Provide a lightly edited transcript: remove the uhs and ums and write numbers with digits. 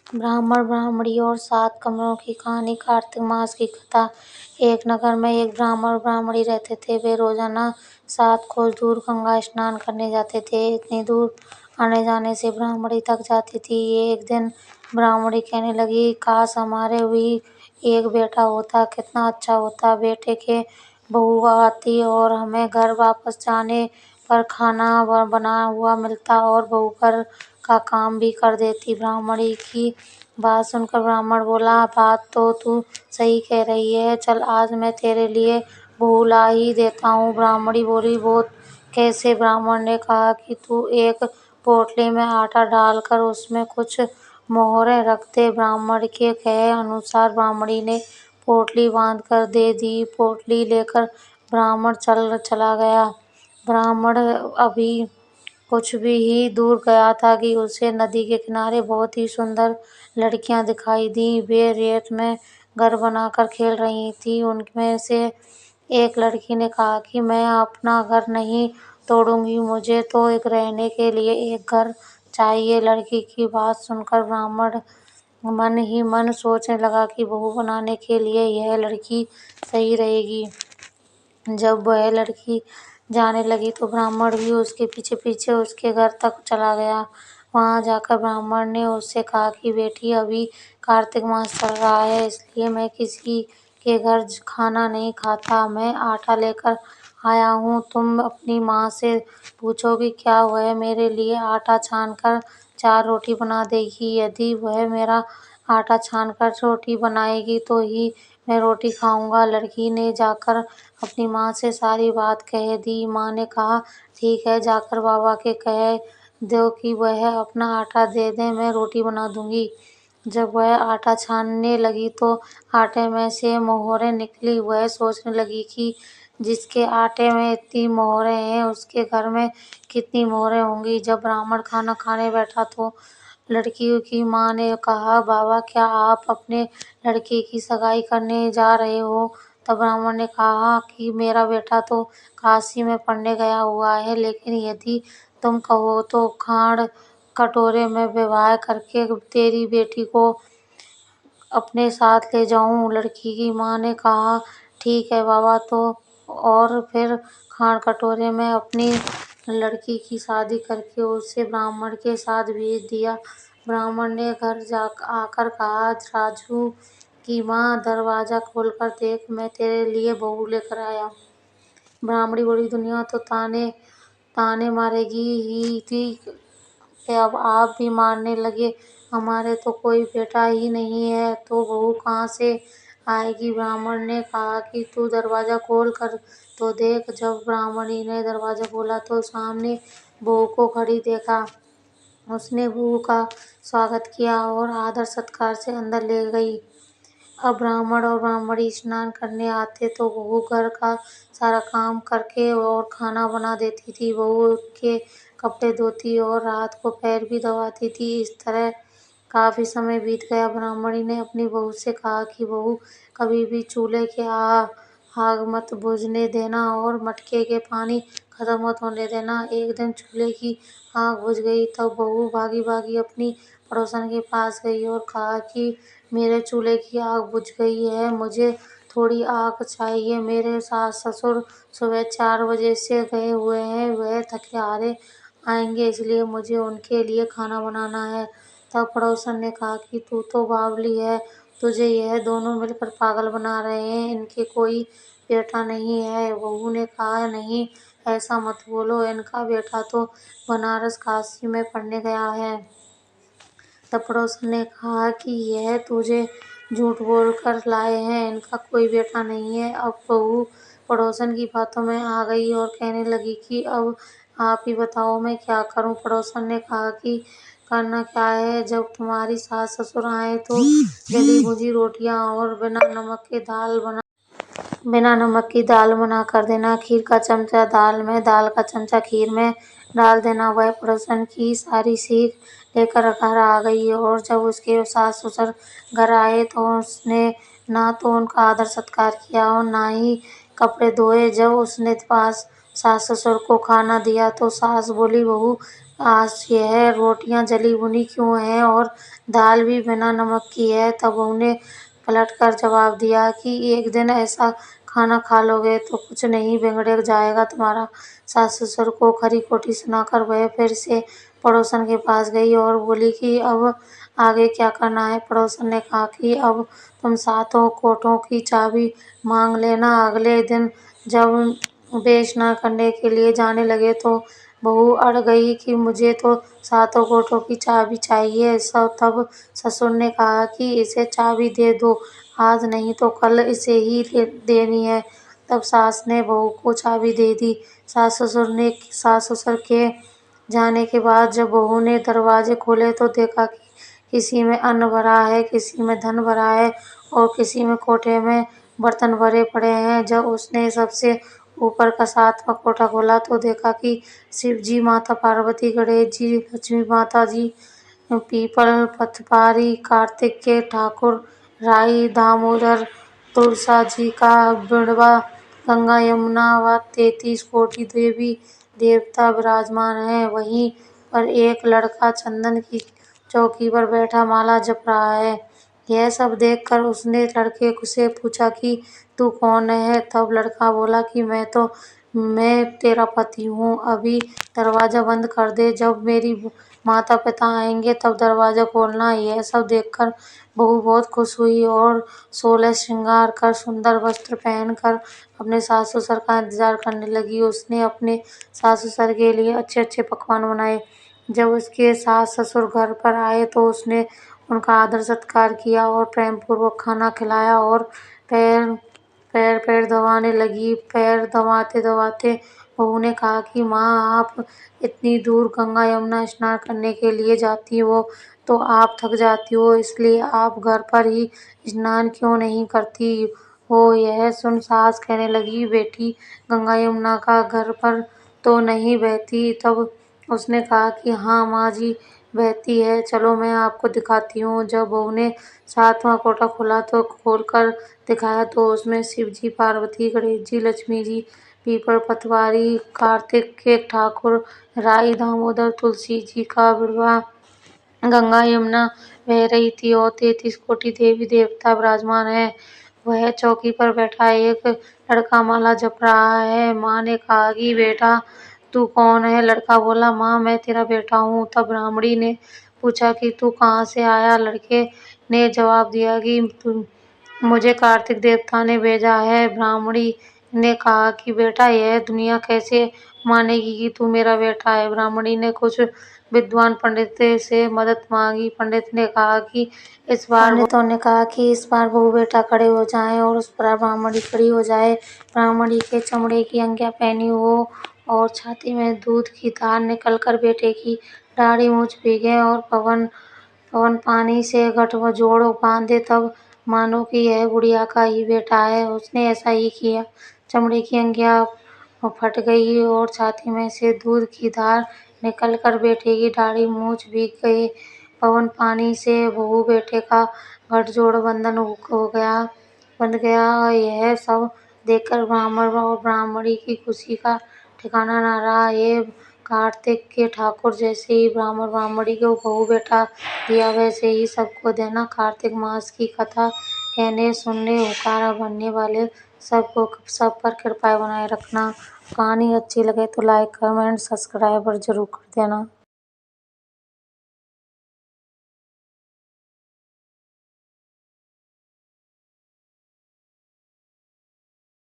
ब्राह्मण ब्राह्मणी और 7 कमरों की कहानी। कार्तिक मास की कथा। एक नगर में एक ब्राह्मण और ब्राह्मणी रहते थे। वे रोजाना 7 कोस दूर गंगा स्नान करने जाते थे। इतनी दूर आने जाने से ब्राह्मणी थक जाती थी। एक दिन ब्राह्मणी कहने लगी, काश हमारे भी एक बेटा होता, कितना अच्छा होता। बेटे के बहू आती और हमें घर वापस जाने पर खाना बना हुआ मिलता और बहू घर का काम भी कर देती। ब्राह्मणी की बात सुनकर ब्राह्मण बोला, बात तो तू सही कह रही है, चल आज मैं तेरे लिए बहू ला ही देता हूँ। ब्राह्मणी बोली, वो कैसे? ब्राह्मण ने कहा कि तू एक पोटली में आटा डालकर उसमें कुछ मोहरें रख दे। ब्राह्मण के कहे अनुसार ब्राह्मणी ने पोटली बांध कर दे दी। पोटली लेकर ब्राह्मण चला गया। ब्राह्मण अभी कुछ भी ही दूर गया था कि उसे नदी के किनारे बहुत ही सुंदर लड़कियां दिखाई दी। वे रेत में घर बनाकर खेल रही थी। उनमें से एक लड़की ने कहा कि मैं अपना घर नहीं तोड़ूंगी, मुझे तो एक रहने के लिए एक घर चाहिए। लड़की की बात सुनकर ब्राह्मण मन ही मन सोचने लगा कि बहू बनाने के लिए यह लड़की सही रहेगी। जब वह लड़की जाने लगी तो ब्राह्मण भी उसके पीछे पीछे उसके घर तक चला गया। वहां जाकर ब्राह्मण ने उससे कहा कि बेटी, अभी कार्तिक मास चल रहा है, इसलिए मैं किसी के घर खाना नहीं खाता। मैं आटा लेकर आया हूँ। तुम अपनी माँ से पूछोगी क्या वह मेरे लिए आटा छानकर 4 रोटी बना देगी। यदि वह मेरा आटा छानकर रोटी बनाएगी तो ही मैं रोटी खाऊंगा। लड़की ने जाकर अपनी माँ से सारी बात कह दी। माँ ने कहा, ठीक है, जाकर बाबा के कह दो कि वह अपना आटा दे दें, मैं रोटी बना दूंगी। जब वह आटा छानने लगी तो आटे में से मोहरें निकली। वह सोचने लगी कि जिसके आटे में इतनी मोहरें हैं उसके घर में कितनी मोहरें होंगी। जब ब्राह्मण खाना खाने बैठा तो लड़की की माँ ने कहा, बाबा, क्या आप अपने लड़के की सगाई करने जा रहे हो? तब ब्राह्मण ने कहा कि मेरा बेटा तो काशी में पढ़ने गया हुआ है, लेकिन यदि तुम कहो तो खांड कटोरे में विवाह करके तेरी बेटी को अपने साथ ले जाऊं। लड़की की माँ ने कहा, ठीक है बाबा। तो और फिर खांड कटोरे में अपनी लड़की की शादी करके उसे ब्राह्मण के साथ भेज दिया। ब्राह्मण ने घर जा आकर कहा, राजू की माँ, दरवाजा खोलकर देख, मैं तेरे लिए बहू लेकर आया। ब्राह्मणी बोली, दुनिया तो ताने ताने मारेगी ही थी, अब आप भी मारने लगे। हमारे तो कोई बेटा ही नहीं है, तो बहू कहाँ से आएगी? ब्राह्मण ने कहा कि तू दरवाजा खोल कर तो देख। जब ब्राह्मणी ने दरवाजा खोला तो सामने बहू को खड़ी देखा। उसने बहू का स्वागत किया और आदर सत्कार से अंदर ले गई। अब ब्राह्मण और ब्राह्मणी स्नान करने आते तो बहू घर का सारा काम करके और खाना बना देती थी। बहू के कपड़े धोती और रात को पैर भी दबाती थी। इस तरह काफी समय बीत गया। ब्राह्मणी ने अपनी बहू से कहा कि बहू, कभी भी चूल्हे के आग मत बुझने देना और मटके के पानी खत्म मत होने देना। एक दिन चूल्हे की आग बुझ गई। तब बहू भागी भागी अपनी पड़ोसन के पास गई और कहा कि मेरे चूल्हे की आग बुझ गई है, मुझे थोड़ी आग चाहिए। मेरे सास ससुर सुबह 4 बजे से गए हुए हैं, वह थके हारे आएंगे, इसलिए मुझे उनके लिए खाना बनाना है। तब पड़ोसन ने कहा कि तू तो बावली है, तुझे यह दोनों मिलकर पागल बना रहे हैं, इनके कोई बेटा नहीं है। बहू ने कहा, नहीं, ऐसा मत बोलो, इनका बेटा तो बनारस काशी में पढ़ने गया है। तब पड़ोसन ने कहा कि यह तुझे झूठ बोलकर लाए हैं, इनका कोई बेटा नहीं है। अब बहू पड़ोसन की बातों में आ गई और कहने लगी कि अब आप ही बताओ, मैं क्या करूं? पड़ोसन ने कहा कि करना क्या है, जब तुम्हारी सास ससुर आए तो जली भुजी रोटियां और बिना नमक की दाल बना कर देना। खीर का चमचा दाल में, दाल का चमचा खीर में डाल देना। वह पड़ोसन की सारी सीख लेकर घर आ गई और जब उसके सास ससुर घर आए तो उसने ना तो उनका आदर सत्कार किया और ना ही कपड़े धोए। जब उसने पास सास ससुर को खाना दिया तो सास बोली, बहू, आज यह रोटियां जली भुनी क्यों हैं और दाल भी बिना नमक की है। तब बहू ने पलटकर जवाब दिया कि एक दिन ऐसा खाना खा लोगे तो कुछ नहीं बिगड़ जाएगा तुम्हारा। सास ससुर को खरी खोटी सुनाकर वह फिर से पड़ोसन के पास गई और बोली कि अब आगे क्या करना है। पड़ोसन ने कहा कि अब तुम सातों कोठों की चाबी मांग लेना। अगले दिन जब वे स्नान करने के लिए जाने लगे तो बहू अड़ गई कि मुझे तो सातों कोठों की चाबी चाहिए। तब ससुर ने कहा कि इसे चाबी दे दो, आज नहीं तो कल इसे ही देनी है। तब सास ने बहू को चाबी दे दी। सास ससुर के जाने के बाद जब बहू ने दरवाजे खोले तो देखा कि किसी में अन्न भरा है, किसी में धन भरा है और किसी में कोठे में बर्तन भरे पड़े हैं। जब उसने सबसे ऊपर का सातवां कोठा खोला तो देखा कि शिव जी, माता पार्वती, गणेश जी, लक्ष्मी माता जी, पीपल पतवारी, कार्तिक के ठाकुर, राई, दामोदर, तुलसा जी का बिड़वा, गंगा यमुना व 33 कोटि देवी देवता विराजमान हैं। वहीं पर एक लड़का चंदन की चौकी पर बैठा माला जप रहा है। यह सब देखकर उसने लड़के से पूछा कि तू कौन है। तब लड़का बोला कि मैं तेरा पति हूँ, अभी दरवाजा बंद कर दे, जब मेरी माता पिता आएंगे तब दरवाजा खोलना। यह सब देखकर बहू बहुत खुश हुई और 16 श्रृंगार कर सुंदर वस्त्र पहनकर अपने सास ससुर का इंतजार करने लगी। उसने अपने सास ससुर के लिए अच्छे अच्छे पकवान बनाए। जब उसके सास ससुर घर पर आए तो उसने उनका आदर सत्कार किया और प्रेम पूर्वक खाना खिलाया और पैर पैर दबाने लगी। पैर दबाते दबाते बहू ने कहा कि माँ, आप इतनी दूर गंगा यमुना स्नान करने के लिए जाती हो तो आप थक जाती हो, इसलिए आप घर पर ही स्नान क्यों नहीं करती हो। यह सुन सास कहने लगी, बेटी, गंगा यमुना का घर पर तो नहीं बहती। तब उसने कहा कि हाँ माँ जी, बहती है, चलो मैं आपको दिखाती हूँ। जब बहू ने सातवां कोठा खोलकर दिखाया तो उसमें शिव जी, पार्वती, गणेश जी, लक्ष्मी जी, पीपल पतवारी, कार्तिक के ठाकुर, राई, दामोदर, तुलसी जी का बिड़वा, गंगा यमुना बह रही थी और 33 कोटि देवी देवता विराजमान है। वह चौकी पर बैठा एक लड़का माला जप रहा है। माँ ने कहा कि बेटा, तू कौन है। लड़का बोला, माँ, मैं तेरा बेटा हूँ। तब ब्राह्मणी ने पूछा कि तू कहाँ से आया। लड़के ने जवाब दिया कि मुझे कार्तिक देवता ने भेजा है। ब्राह्मणी ने कहा कि बेटा, यह दुनिया कैसे मानेगी कि तू मेरा बेटा है। ब्राह्मणी ने कुछ विद्वान पंडित से मदद मांगी। पंडितों ने कहा कि इस बार बहू बेटा खड़े हो जाएं और उस पर ब्राह्मणी खड़ी हो जाए। ब्राह्मणी के चमड़े की अंगियां पहनी हो और छाती में दूध की धार निकलकर बेटे की दाढ़ी मूंछ भीगे और पवन पवन पानी से गठजोड़ बांधे, तब मानो कि यह गुड़िया का ही बेटा है। उसने ऐसा ही किया। चमड़े की अंगियां फट गई और छाती में से दूध की धार निकलकर बेटे की दाढ़ी मूंछ भीग गए। पवन पानी से बहू बेटे का गठजोड़ बंध गया। यह सब देखकर ब्राह्मण और ब्राह्मणी की खुशी का ठिकाना न रहा। ये कार्तिक के ठाकुर जैसे ही ब्राह्मण ब्राह्मणी को बहू बेटा दिया, वैसे ही सबको देना। कार्तिक मास की कथा कहने, सुनने, हुक्कारा भरने वाले सब पर कृपा बनाए रखना। कहानी अच्छी लगे तो लाइक, कमेंट, सब्सक्राइब जरूर कर देना।